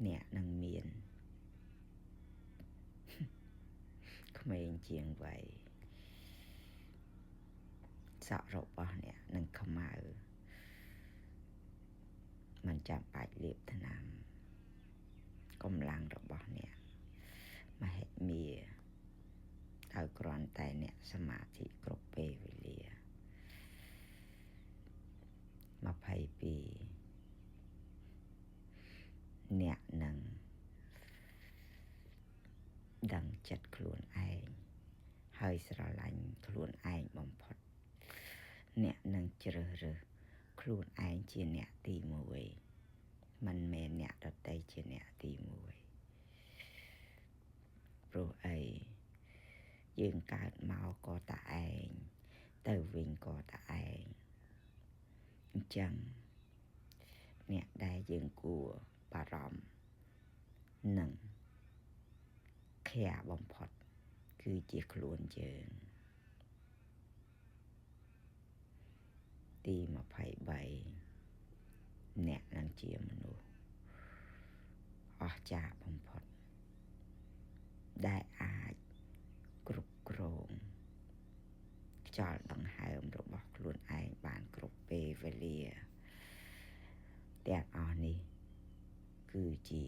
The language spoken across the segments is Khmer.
អ្នកនឹងមានក្មេងជាងវ័យសក់របស់អ្នកនឹងខ្មៅមិនចាំបាច់លាបថ្នាំកម្លាំងរបស់អ្នកមហិមាហើយគ្រាន់តែអ្នកសមាធិគ្រប់ពេលវេលា22អ្នកនឹងដឹងចិត្តខ្លួនឯងហើយស្រឡាញ់ខ្លួនឯងបំផុតអ្នកនឹងជ្រើសរើសខ្លួនឯងជាអ្នកទី1មិនមែនអ្នកដទៃជាអ្នកទី1ព្រោះអីយើងកើតមកក៏តែឯងទៅវិញក៏តែឯងអញ្ចឹងអ្នកដែលយើងគួរបារម្ភនិងខែបំផុតគឺជាខ្លួនយើងទី23អ្នកនឹងជាមនុស្សអស្ចារ្យបំផុតដែលអាចគ្រប់គ្រងខ្យល់ដង្ហើមរបស់ខ្លួនឯងបានគ្រប់ពេលវេលាទាំងអស់នេះគឺជា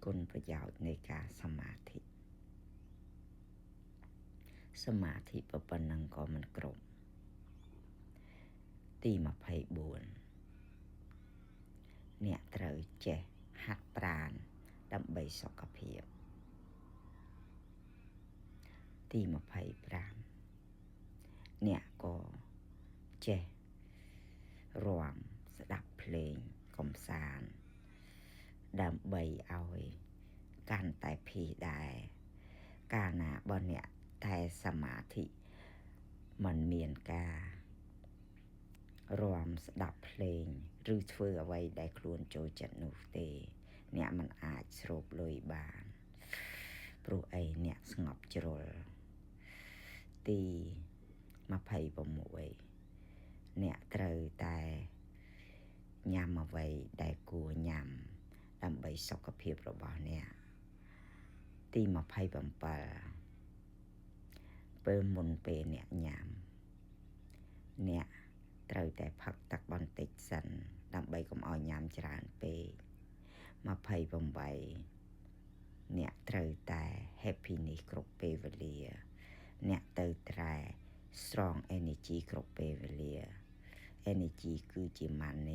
គុណប្រយោជន៍នៃការសមាធិប៉ុណ្ណឹងក៏មិនគ្រប់ទី24អ្នកត្រូវចេះហាត់ប្រាណដើម្បីសុខភាពទី25អ្នកក៏ចេះរាំស្ដាប់ភ្លេងកម្សាន្តដើម្បីឲ្យកាន់តែភីដែរកាលណាបើអ្នកតែសមាធិមិនមានការរាំស្ដាប់ភ្លេងឬធ្វើអ្វីដែលខ្លួនចូលចិត្តនោះទេអ្នកមិនអាចស្រូបលុយបានព្រោះអីអ្នកស្ងប់ជ្រុលទី26អ្នកត្រូវតែញ៉ាំអ្វីដែលគួរញ៉ាំដើម្បីសុខភាពរបស់អ្នកទី27ពេលមុនពេលអ្នកញ៉ាំអ្នកត្រូវតែផឹកទឹកបន្តិចសិនដើម្បីកុំឲ្យញ៉ាំច្រើនពេក28អ្នកត្រូវតែ happiness គ្រប់ពេលវេលាអ្នកទៅត្រែ strong energy គ្រប់ពេលវេលា energy គឺជា money